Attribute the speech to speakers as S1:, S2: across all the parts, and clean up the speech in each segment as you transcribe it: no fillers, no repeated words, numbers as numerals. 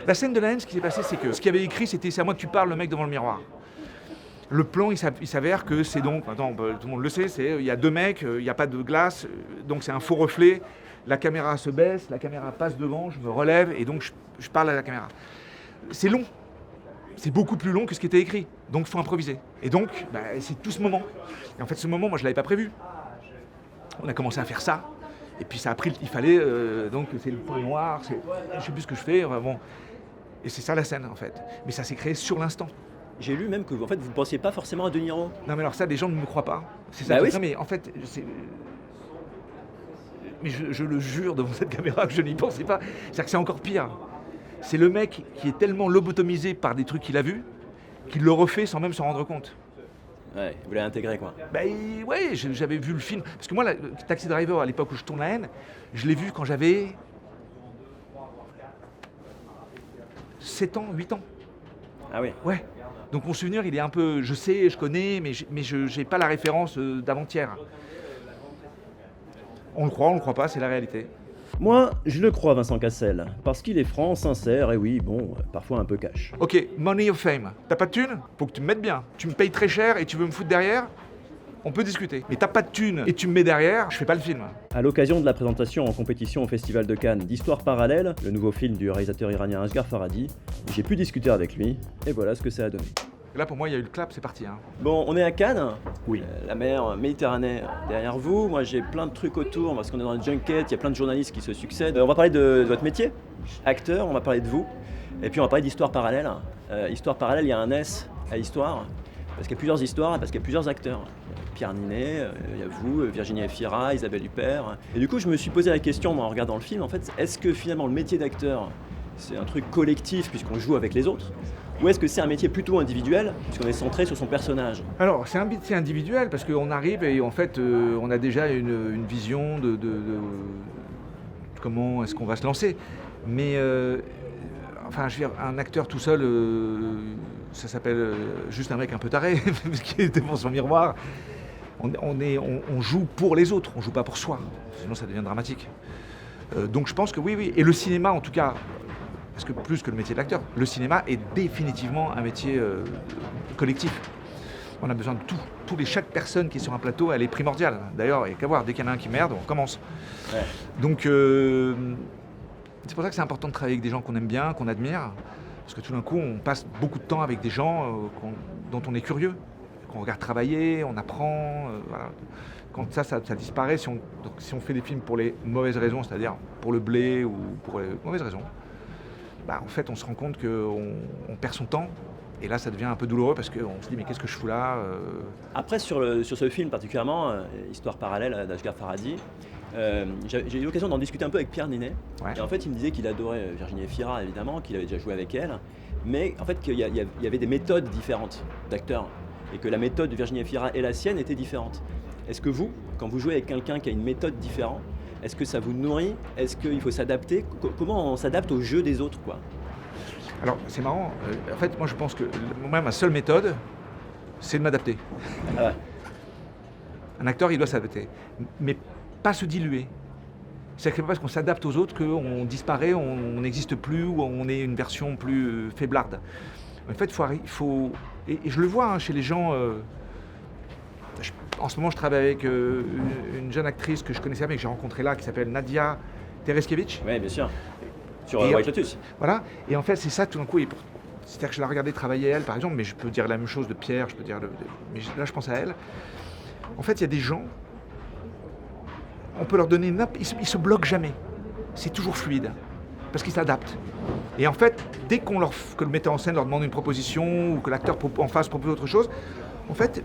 S1: La scène de la haine, ce qui s'est passé, c'est que ce qu'il y avait écrit, c'était « c'est à moi que tu parles, le mec devant le miroir ». Le plan, il s'avère que c'est donc, attends, tout le monde le sait, il y a deux mecs, il n'y a pas de glace, donc c'est un faux reflet, la caméra se baisse, la caméra passe devant, je me relève et donc je parle à la caméra. C'est long, c'est beaucoup plus long que ce qui était écrit, donc il faut improviser. Et donc, c'est tout ce moment. Et en fait, ce moment, moi, je ne l'avais pas prévu. On a commencé à faire ça, et puis ça a pris, il fallait, donc c'est le fond noir, je ne sais plus ce que je fais, bon. Et c'est ça la scène, en fait. Mais ça s'est créé sur l'instant.
S2: J'ai lu même que en fait, vous ne pensiez pas forcément à De Niro.
S1: Non mais alors ça, les gens ne me croient pas. C'est ça.
S2: Bah oui.
S1: Non mais en fait, mais je le jure devant cette caméra que je n'y pensais pas. C'est-à-dire que c'est encore pire. C'est le mec qui est tellement lobotomisé par des trucs qu'il a vus, qu'il le refait sans même s'en rendre compte.
S2: Ouais, vous l'avez intégré quoi.
S1: Ouais, j'avais vu le film. Parce que moi, Taxi Driver, à l'époque où je tourne La Haine, je l'ai vu quand j'avais 7 ans, 8 ans.
S2: Ah oui.
S1: Ouais. Donc mon souvenir, il est un peu, je sais, je connais, mais je n'ai pas la référence d'avant-hier. On le croit pas, c'est la réalité.
S2: Moi, je le crois, Vincent Cassel, parce qu'il est franc, sincère, et oui, bon, parfois un peu cash.
S1: Ok, money of fame. T'as pas de thune? Faut que tu me mettes bien. Tu me payes très cher et tu veux me foutre derrière? On peut discuter. Mais t'as pas de thune et tu me mets derrière, je fais pas le film.
S2: À l'occasion de la présentation en compétition au Festival de Cannes d'Histoire parallèle, le nouveau film du réalisateur iranien Asghar Farhadi, j'ai pu discuter avec lui, et voilà ce que ça a donné.
S1: Et là, pour moi, il y a eu le clap, c'est parti. Hein.
S2: Bon, on est à Cannes.
S1: Oui.
S2: La mer Méditerranée derrière vous. Moi, j'ai plein de trucs autour parce qu'on est dans une junket, il y a plein de journalistes qui se succèdent. On va parler de votre métier, acteur, on va parler de vous. Et puis, on va parler d'Histoire parallèle. Histoire parallèle, il y a un S à Histoire, parce qu'il y a plusieurs histoires, parce qu'il y a plusieurs acteurs. Pierre Ninet, il y a vous, Virginie Efira, Isabelle Huppert. Et du coup, je me suis posé la question, moi, en regardant le film, en fait, est-ce que finalement le métier d'acteur, c'est un truc collectif puisqu'on joue avec les autres? Ou est-ce que c'est un métier plutôt individuel, puisqu'on est centré sur son personnage?
S1: Alors, c'est un métier individuel, parce qu'on arrive et en fait, on a déjà une vision de comment est-ce qu'on va se lancer. Mais, enfin, je veux dire, un acteur tout seul, ça s'appelle juste un mec un peu taré, qui est devant son miroir. On joue pour les autres, on joue pas pour soi, sinon ça devient dramatique. Donc je pense que oui. Et le cinéma, en tout cas, parce que plus que le métier d'acteur, le cinéma est définitivement un métier collectif. On a besoin de tout. Chaque personne qui est sur un plateau, elle est primordiale. D'ailleurs, il n'y a qu'à voir, dès qu'il y en a un qui merde, on commence. Ouais. Donc, c'est pour ça que c'est important de travailler avec des gens qu'on aime bien, qu'on admire. Parce que tout d'un coup, on passe beaucoup de temps avec des gens dont on est curieux, qu'on regarde travailler, on apprend. Voilà. Quand ça disparaît, si on fait des films pour les mauvaises raisons, c'est-à-dire pour le blé ou pour les mauvaises raisons, en fait, on se rend compte qu'on perd son temps. Et là, ça devient un peu douloureux parce qu'on se dit, mais qu'est-ce que je fous là
S2: Après, sur ce film particulièrement, Histoire parallèle d'Asghar Farhadi, j'ai eu l'occasion d'en discuter un peu avec Pierre Ninet. Ouais. Et en fait, il me disait qu'il adorait Virginie Efira, évidemment, qu'il avait déjà joué avec elle. Mais en fait, qu'il y avait des méthodes différentes d'acteurs. Et que la méthode de Virginie Efira et la sienne étaient différentes. Est-ce que vous, quand vous jouez avec quelqu'un qui a une méthode différente, est-ce que ça vous nourrit? Est-ce qu'il faut s'adapter? Comment on s'adapte au jeu des autres, quoi?
S1: Alors, c'est marrant. En fait, moi, je pense que ma seule méthode, c'est de m'adapter. Ah ouais. Un acteur, il doit s'adapter. Mais pas se diluer. C'est-à-dire que c'est pas parce qu'on s'adapte aux autres qu'on disparaît, on n'existe plus ou on est une version plus faiblarde. En fait, il faut et je le vois chez les gens. En ce moment, je travaille avec une jeune actrice que je connaissais bien, que j'ai rencontrée là, qui s'appelle Nadia Tereskevich.
S2: Oui, bien sûr. Sur White Lotus.
S1: Voilà. Et en fait, c'est ça tout d'un coup. C'est-à-dire que je la regardais travailler elle, par exemple, mais je peux dire la même chose de Pierre, je peux dire mais là, je pense à elle. En fait, il y a des gens, on peut leur donner ils se bloquent jamais. C'est toujours fluide. Parce qu'ils s'adaptent. Et en fait, dès que le metteur en scène leur demande une proposition ou que l'acteur en face propose autre chose, en fait,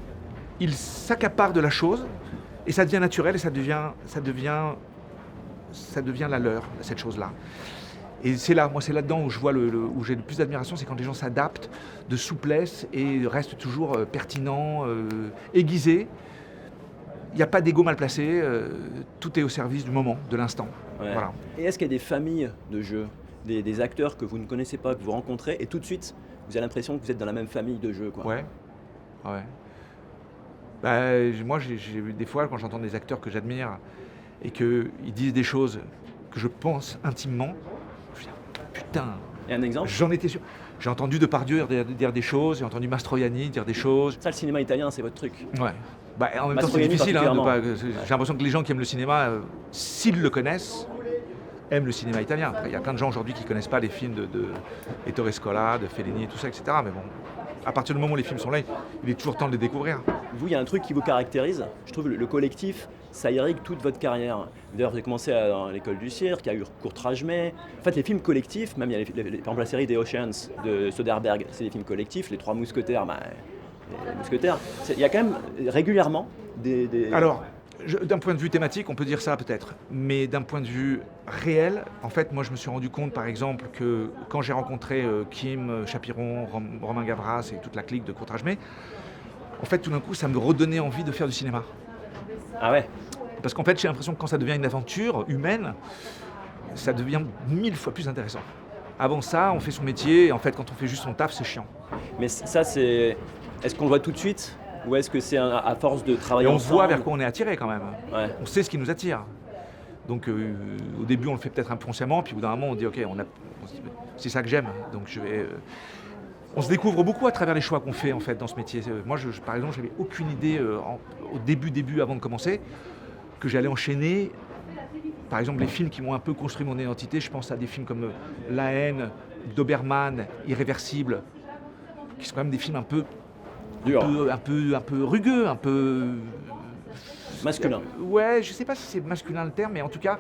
S1: ils s'accaparent de la chose et ça devient naturel et ça devient la leur, cette chose-là. Et c'est là-dedans où je vois où j'ai le plus d'admiration, c'est quand les gens s'adaptent de souplesse et restent toujours pertinents, aiguisés. Il n'y a pas d'ego mal placé, tout est au service du moment, de l'instant. Ouais. Voilà.
S2: Et est-ce qu'il y a des familles de jeux, des acteurs que vous ne connaissez pas, que vous rencontrez, et tout de suite, vous avez l'impression que vous êtes dans la même famille de jeux, quoi?
S1: Ouais. Moi, j'ai vu des fois, quand j'entends des acteurs que j'admire et qu'ils disent des choses que je pense intimement, je me dis, putain,
S2: Et un exemple?
S1: J'en étais sûr. J'ai entendu Depardieu dire des choses, j'ai entendu Mastroianni dire des choses.
S2: Ça, le cinéma italien, c'est votre truc.
S1: Ouais. Bah, en même temps, c'est
S2: Mastroianni
S1: difficile. J'ai
S2: particulièrement.
S1: l'impression que les gens qui aiment le cinéma, s'ils le connaissent, aiment le cinéma italien. Après, il y a plein de gens aujourd'hui qui ne connaissent pas les films de Ettore Scola, de Fellini et tout ça, etc. Mais bon, à partir du moment où les films sont là, il est toujours temps de les découvrir.
S2: Vous, il y a un truc qui vous caractérise. Je trouve le collectif, ça irrigue toute votre carrière. D'ailleurs, j'ai commencé à l'école du cirque, il y a eu Courtrage-May. En fait, les films collectifs, même il y a par exemple la série des Oceans de Soderbergh, c'est des films collectifs. Les Trois Mousquetaires, les Mousquetaires. Il y a quand même régulièrement des...
S1: Alors, d'un point de vue thématique, on peut dire ça peut-être, mais d'un point de vue réel, en fait, moi je me suis rendu compte par exemple que quand j'ai rencontré Kim Chapiron, Romain Gavras et toute la clique de Courtrage-May, en fait tout d'un coup ça me redonnait envie de faire du cinéma.
S2: Ah ouais?
S1: Parce qu'en fait j'ai l'impression que quand ça devient une aventure humaine, ça devient 1000 fois plus intéressant. Avant ça, on fait son métier et en fait quand on fait juste son taf, c'est chiant.
S2: Mais ça, c'est... Est-ce qu'on le voit tout de suite? Ou est-ce que c'est à force de travailler
S1: Et on
S2: ensemble?
S1: voit vers quoi on est attiré quand même.
S2: Ouais.
S1: On sait ce qui nous attire. Donc au début on le fait peut-être inconsciemment, puis au bout d'un moment on dit ok, c'est ça que j'aime. Donc on se découvre beaucoup à travers les choix qu'on fait en fait dans ce métier. Moi par exemple j'avais aucune idée au début avant de commencer que j'allais enchaîner par exemple les films qui m'ont un peu construit mon identité. Je pense à des films comme La haine, Doberman, Irréversible, qui sont quand même des films un peu
S2: Dur.
S1: un peu rugueux, un peu
S2: Masculin.
S1: Ouais, je sais pas si c'est masculin le terme, mais en tout cas,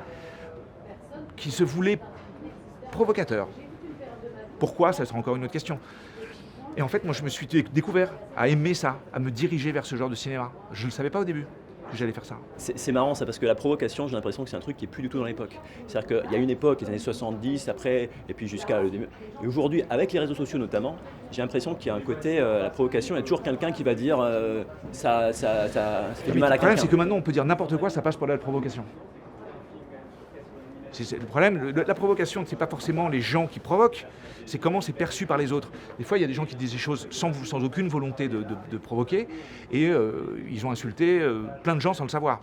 S1: qui se voulait provocateur. Pourquoi? Ça sera encore une autre question. Et en fait, moi, je me suis découvert à aimer ça, à me diriger vers ce genre de cinéma. Je ne le savais pas au début que j'allais faire ça.
S2: C'est marrant ça, parce que la provocation, j'ai l'impression que c'est un truc qui est plus du tout dans l'époque. C'est-à-dire qu'il y a une époque, les années 70, après, et puis jusqu'à le début. Et aujourd'hui, avec les réseaux sociaux notamment, j'ai l'impression qu'il y a un côté, la provocation, il y a toujours quelqu'un qui va dire ça fait du mal à
S1: Le problème, c'est
S2: quelqu'un.
S1: que maintenant, on peut dire n'importe quoi, ça passe pour la provocation. C'est le problème, la provocation, c'est pas forcément les gens qui provoquent, c'est comment c'est perçu par les autres. Des fois, il y a des gens qui disent des choses sans aucune volonté de provoquer, et ils ont insulté plein de gens sans le savoir.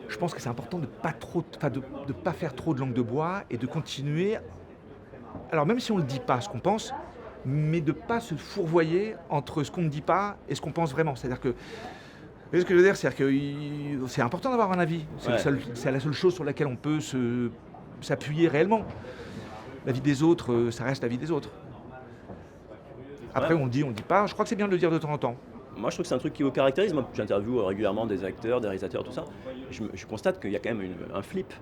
S1: Je pense que c'est important de pas faire trop de langue de bois et de continuer. Alors même si on ne le dit pas, ce qu'on pense, mais de ne pas se fourvoyer entre ce qu'on ne dit pas et ce qu'on pense vraiment. C'est-à-dire que vous voyez ce que je veux dire? C'est-à-dire que c'est important d'avoir un avis. C'est la seule chose sur laquelle on peut s'appuyer réellement. La vie des autres, ça reste la vie des autres. Après, on le dit pas. Je crois que c'est bien de le dire de temps en temps.
S2: Moi, je trouve que c'est un truc qui vous caractérise. Moi, j'interviewe régulièrement des acteurs, des réalisateurs, tout ça. Je constate qu'il y a quand même un flip.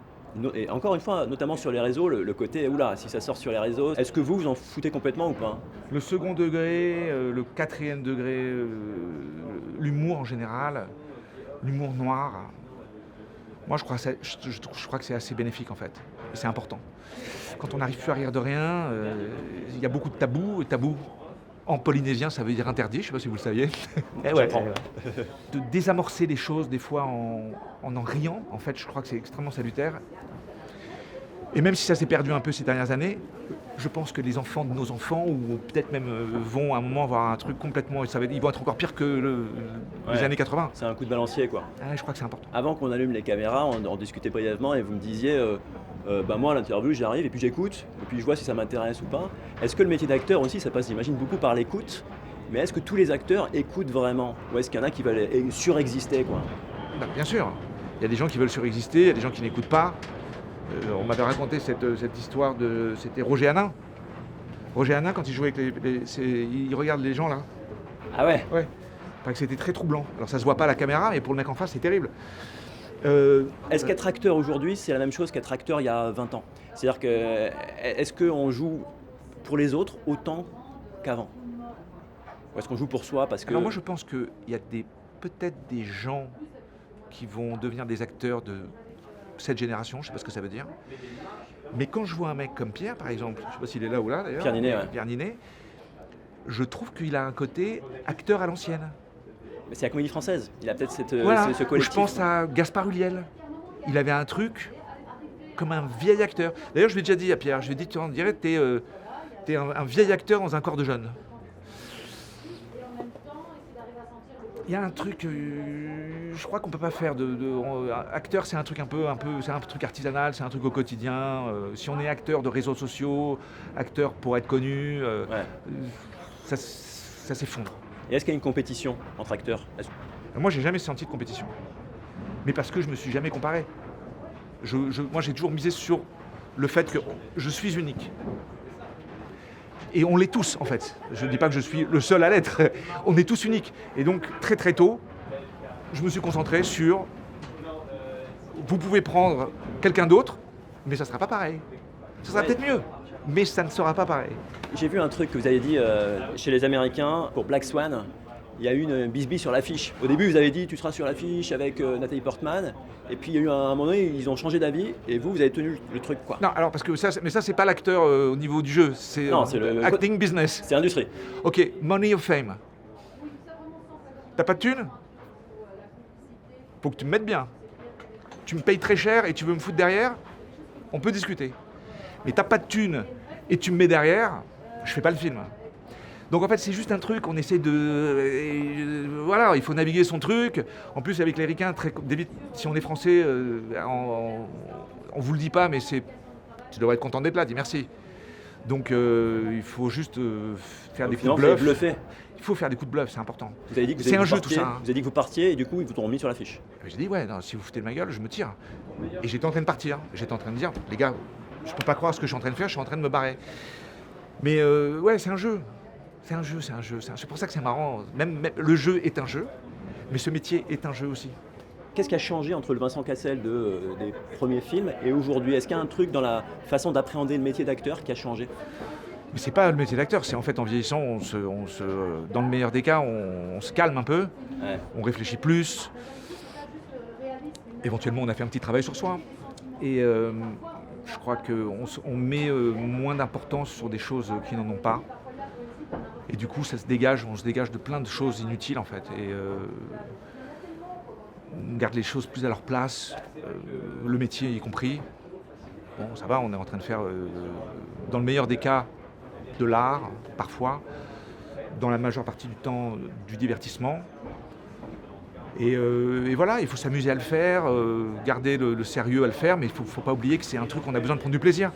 S2: Et encore une fois, notamment sur les réseaux, le côté, oula, si ça sort sur les réseaux, est-ce que vous en foutez complètement ou pas?
S1: Le second degré, le quatrième degré, l'humour en général, l'humour noir, moi je crois que c'est assez bénéfique en fait. Et c'est important. Quand on n'arrive plus à rire de rien, il y a beaucoup de tabous. Et tabous, en polynésien, ça veut dire interdit, je ne sais pas si vous le saviez. De désamorcer les choses des fois en riant, en fait, je crois que c'est extrêmement salutaire. Et même si ça s'est perdu un peu ces dernières années, je pense que les enfants de nos enfants, ou peut-être même vont à un moment avoir un truc complètement... Ils vont être encore pires que les années 80.
S2: C'est un coup de balancier, quoi.
S1: Ah, je crois que c'est important.
S2: Avant qu'on allume les caméras, on discutait brièvement et vous me disiez, moi à l'interview, j'arrive et puis j'écoute, et puis je vois si ça m'intéresse ou pas. Est-ce que le métier d'acteur aussi, ça passe, j'imagine, beaucoup par l'écoute, mais est-ce que tous les acteurs écoutent vraiment? Ou est-ce qu'il y en a qui veulent surexister, quoi?
S1: Bien sûr, il y a des gens qui veulent surexister, il y a des gens qui n'écoutent pas. On m'avait raconté cette histoire c'était Roger Hanin. Roger Hanin, quand il jouait avec il regarde les gens là.
S2: Ah ouais?
S1: Ouais. Enfin, que c'était très troublant. Alors ça se voit pas à la caméra, mais pour le mec en face, c'est terrible.
S2: Est-ce qu'être acteur aujourd'hui, c'est la même chose qu'être acteur il y a 20 ans? C'est-à-dire que, est-ce qu'on joue pour les autres autant qu'avant? Ou est-ce qu'on joue pour soi parce que...
S1: Alors moi je pense qu'il y a peut-être des gens qui vont devenir des acteurs de cette génération, je ne sais pas ce que ça veut dire. Mais quand je vois un mec comme Pierre, par exemple, je ne sais pas s'il est là ou là d'ailleurs,
S2: Pierre Ninet, ouais.
S1: Pierre Ninet, je trouve qu'il a un côté acteur à l'ancienne.
S2: Mais c'est la comédie française, il a peut-être
S1: Voilà.
S2: ce collectif.
S1: Je pense à Gaspard Ulliel. Il avait un truc comme un vieil acteur. D'ailleurs, je l'ai déjà dit à Pierre, je lui ai dit, on dirait que t'es un vieil acteur dans un corps de jeune. Il y a un truc, je crois qu'on peut pas faire acteur, c'est un truc c'est un truc artisanal, c'est un truc au quotidien. Si on est acteur de réseaux sociaux, acteur pour être connu, ça s'effondre.
S2: Et est-ce qu'il y a une compétition entre acteurs?
S1: Moi, j'ai jamais senti de compétition, mais parce que je me suis jamais comparé. Moi, j'ai toujours misé sur le fait que je suis unique. Et on l'est tous, en fait. Je ne dis pas que je suis le seul à l'être. On est tous uniques. Et donc, très très tôt, je me suis concentré sur... Vous pouvez prendre quelqu'un d'autre, mais ça ne sera pas pareil. Ça sera peut-être mieux, mais ça ne sera pas pareil.
S2: J'ai vu un truc que vous avez dit chez les Américains, pour Black Swan, il y a eu une bisbille sur l'affiche. Au début, vous avez dit, tu seras sur l'affiche avec Nathalie Portman. Et puis, il y a eu un moment donné, ils ont changé d'avis. Et vous avez tenu le truc, quoi.
S1: Non, alors, parce que ça, c'est pas l'acteur au niveau du jeu. C'est
S2: le
S1: acting business.
S2: C'est industrie.
S1: Ok, money or fame. T'as pas de thune? Faut que tu me mettes bien. Tu me payes très cher et tu veux me foutre derrière? On peut discuter. Mais t'as pas de thune et tu me mets derrière, je fais pas le film. Donc en fait, c'est juste un truc, on essaie voilà, il faut naviguer son truc. En plus, avec les ricains, si on est français, on vous le dit pas, mais tu devrais être content d'être là, dis merci. Donc il faut juste faire des coups de bluff.
S2: Bluffé.
S1: Il faut faire des coups de bluff, c'est important.
S2: Vous avez dit que
S1: c'est un jeu tout ça.
S2: Vous avez dit que vous partiez et du coup, ils vous ont remis sur l'affiche.
S1: J'ai dit, ouais, non, si vous foutez de ma gueule, je me tire. Et j'étais en train de partir. J'étais en train de dire, les gars, je peux pas croire ce que je suis en train de faire, je suis en train de me barrer. Mais ouais, c'est un jeu. C'est un jeu. C'est pour ça que c'est marrant. Même le jeu est un jeu, mais ce métier est un jeu aussi.
S2: Qu'est-ce qui a changé entre le Vincent Cassel des premiers films et aujourd'hui? Est-ce qu'il y a un truc dans la façon d'appréhender le métier d'acteur qui a changé?
S1: Mais c'est pas le métier d'acteur, c'est en fait en vieillissant, dans le meilleur des cas, on se calme un peu, on réfléchit plus. Éventuellement, on a fait un petit travail sur soi. Et je crois qu'on met moins d'importance sur des choses qui n'en ont pas. Et du coup, on se dégage de plein de choses inutiles en fait. Et on garde les choses plus à leur place, le métier y compris. Bon, ça va, on est en train de faire, dans le meilleur des cas, de l'art, parfois, dans la majeure partie du temps, du divertissement. Et voilà, il faut s'amuser à le faire, garder le sérieux à le faire, mais il ne faut pas oublier que c'est un truc qu'on a besoin de prendre du plaisir.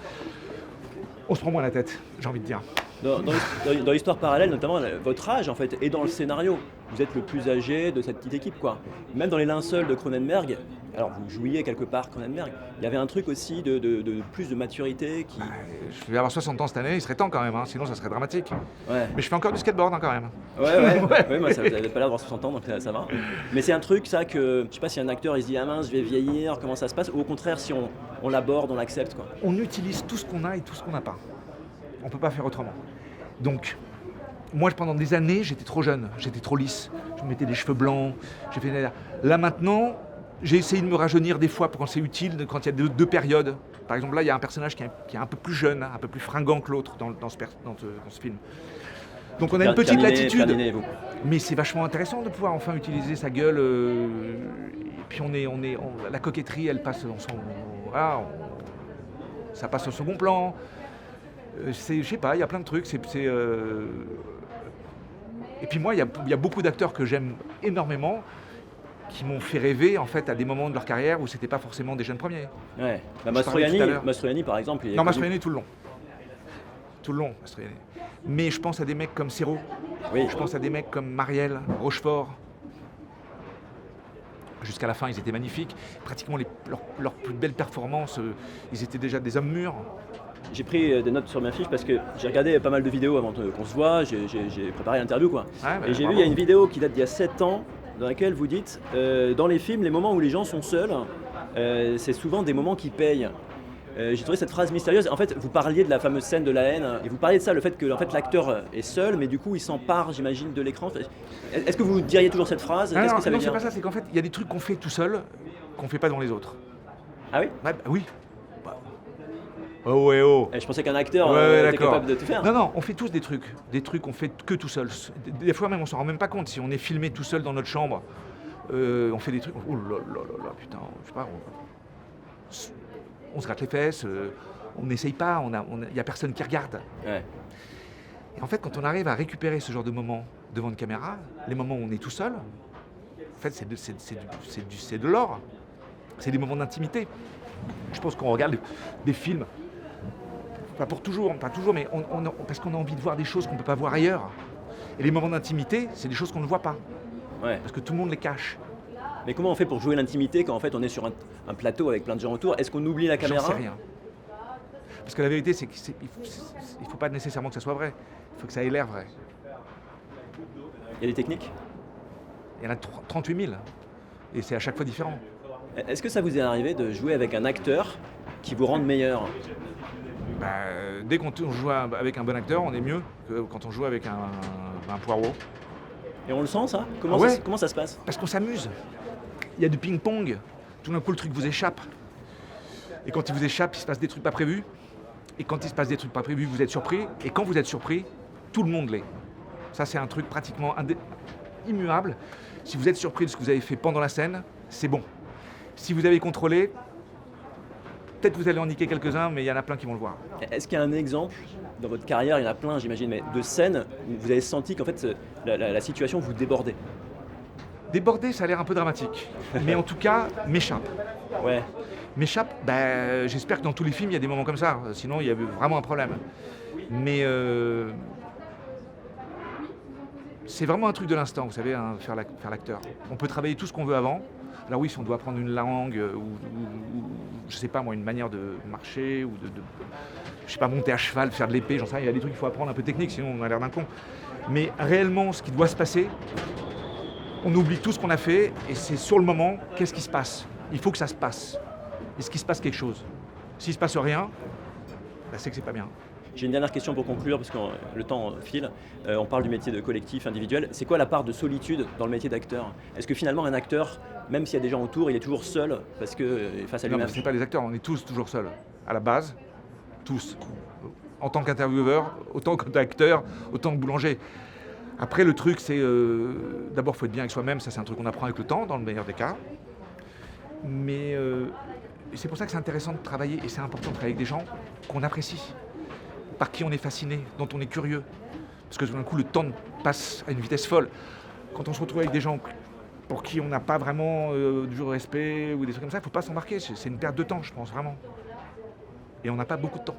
S1: On se prend moins la tête, j'ai envie de dire.
S2: Dans l'histoire parallèle, notamment, votre âge en fait est dans le scénario. Vous êtes le plus âgé de cette petite équipe, quoi. Même dans les linceuls de Cronenberg, alors vous jouiez quelque part Cronenberg, il y avait un truc aussi de plus de maturité qui...
S1: Je vais avoir 60 ans cette année, il serait temps quand même, hein, sinon ça serait dramatique.
S2: Ouais.
S1: Mais je fais encore du skateboard hein, quand même.
S2: Ouais, moi ça, vous n'avez pas l'air d'avoir 60 ans, donc ça va. Mais c'est un truc, ça, que je sais pas si un acteur il se dit ah mince, je vais vieillir, comment ça se passe, ou au contraire, si on l'aborde, on l'accepte, quoi.
S1: On utilise tout ce qu'on a et tout ce qu'on n'a pas. On peut pas faire autrement. Donc, moi pendant des années, j'étais trop jeune, j'étais trop lisse. Je me mettais des cheveux blancs, Là maintenant, j'ai essayé de me rajeunir des fois quand c'est utile, quand il y a deux périodes. Par exemple, là, il y a un personnage qui est un peu plus jeune, un peu plus fringant que l'autre dans ce film. Donc on a une petite latitude, mais c'est vachement intéressant de pouvoir enfin utiliser sa gueule. Et puis la coquetterie, elle passe ça passe au second plan. Je sais pas, il y a plein de trucs. Et puis moi, il y a beaucoup d'acteurs que j'aime énormément, qui m'ont fait rêver en fait à des moments de leur carrière où c'était pas forcément des jeunes premiers.
S2: Ouais. Mastroianni par exemple.
S1: Non, Mastroianni tout le long. Tout le long, Mastroianni. Mais je pense à des mecs comme Serrault.
S2: Oui.
S1: Je pense à des mecs comme Marielle, Rochefort. Jusqu'à la fin, ils étaient magnifiques. Pratiquement leurs plus belles performances, ils étaient déjà des hommes mûrs.
S2: J'ai pris des notes sur ma fiche parce que j'ai regardé pas mal de vidéos avant qu'on se voit, j'ai préparé l'interview, quoi. Et j'ai vu, il y a une vidéo qui date d'il y a 7 ans dans laquelle vous dites dans les films, les moments où les gens sont seuls, c'est souvent des moments qui payent. J'ai trouvé cette phrase mystérieuse. En fait, vous parliez de la fameuse scène de la haine et vous parliez de ça, le fait que en fait, l'acteur est seul, mais du coup il s'empare, j'imagine, de l'écran. Est-ce que vous diriez toujours cette phrase?
S1: Non,
S2: Qu'est-ce que ça veut dire?
S1: C'est pas ça, c'est qu'en fait il y a des trucs qu'on fait tout seul qu'on fait pas dans les autres.
S2: Ah oui?
S1: Oui. Oh.
S2: Je pensais qu'un acteur était capable de tout faire.
S1: Non, on fait tous des trucs qu'on fait que tout seul. Des fois même on s'en rend même pas compte. Si on est filmé tout seul dans notre chambre, on fait des trucs. Oh là, putain, je sais pas. On se gratte les fesses, on n'essaye pas, il y a personne qui regarde.
S2: Ouais.
S1: Et en fait, quand on arrive à récupérer ce genre de moments devant une caméra, les moments où on est tout seul, fait, c'est de l'or. C'est des moments d'intimité. Je pense qu'on regarde des films, pas toujours, mais parce qu'on a envie de voir des choses qu'on ne peut pas voir ailleurs. Et les moments d'intimité, c'est des choses qu'on ne voit pas.
S2: Ouais.
S1: Parce que tout le monde les cache.
S2: Mais comment on fait pour jouer l'intimité quand en fait on est sur un plateau avec plein de gens autour? Est-ce qu'on oublie la caméra?
S1: J'en sais rien. Parce que la vérité, c'est qu'il ne faut pas nécessairement que ça soit vrai. Il faut que ça ait l'air vrai.
S2: Il y a des techniques?
S1: Il y en a 38 000. Et c'est à chaque fois différent.
S2: Est-ce que ça vous est arrivé de jouer avec un acteur qui vous rende meilleur?
S1: Dès qu'on joue avec un bon acteur, on est mieux que quand on joue avec un poireau.
S2: Et on le sent ça? Comment ça se passe?
S1: Parce qu'on s'amuse. Il y a du ping-pong. Tout d'un coup, le truc vous échappe. Et quand il vous échappe, il se passe des trucs pas prévus. Et quand il se passe des trucs pas prévus, vous êtes surpris. Et quand vous êtes surpris, tout le monde l'est. Ça, c'est un truc pratiquement immuable. Si vous êtes surpris de ce que vous avez fait pendant la scène, c'est bon. Si vous avez contrôlé, peut-être vous allez en niquer quelques-uns, mais il y en a plein qui vont le voir.
S2: Est-ce qu'il y a un exemple, dans votre carrière, il y en a plein j'imagine, mais de scènes où vous avez senti qu'en fait la situation vous débordait?
S1: Déborder, ça a l'air un peu dramatique. Mais en tout cas, m'échappe.
S2: Ouais.
S1: M'échappe, j'espère que dans tous les films, il y a des moments comme ça. Sinon, il y a vraiment un problème. Mais c'est vraiment un truc de l'instant, vous savez, hein, faire l'acteur. On peut travailler tout ce qu'on veut avant. Alors oui, si on doit apprendre une langue ou je sais pas moi, une manière de marcher ou je sais pas, monter à cheval, faire de l'épée, j'en sais rien, il y a des trucs qu'il faut apprendre un peu techniques, sinon on a l'air d'un con. Mais réellement, ce qui doit se passer, on oublie tout ce qu'on a fait et c'est sur le moment, qu'est-ce qui se passe? Il faut que ça se passe. Est-ce qu'il se passe quelque chose? S'il se passe rien, c'est que c'est pas bien.
S2: J'ai une dernière question pour conclure, parce que le temps file. On parle du métier de collectif, individuel. C'est quoi la part de solitude dans le métier d'acteur? Est-ce que finalement un acteur, même s'il y a des gens autour, il est toujours seul parce que face à
S1: Non,
S2: lui-même?
S1: mais c'est pas les acteurs, on est tous toujours seuls. À la base, tous. En tant qu'intervieweur, autant qu'acteur, autant que boulanger. Après, le truc, c'est d'abord, il faut être bien avec soi-même. Ça, c'est un truc qu'on apprend avec le temps, dans le meilleur des cas. Mais c'est pour ça que c'est intéressant de travailler, et c'est important de travailler avec des gens qu'on apprécie, par qui on est fasciné, dont on est curieux. Parce que tout d'un coup, le temps passe à une vitesse folle. Quand on se retrouve avec des gens pour qui on n'a pas vraiment du respect ou des trucs comme ça, il ne faut pas s'embarquer. C'est une perte de temps, je pense, vraiment. Et on n'a pas beaucoup de temps.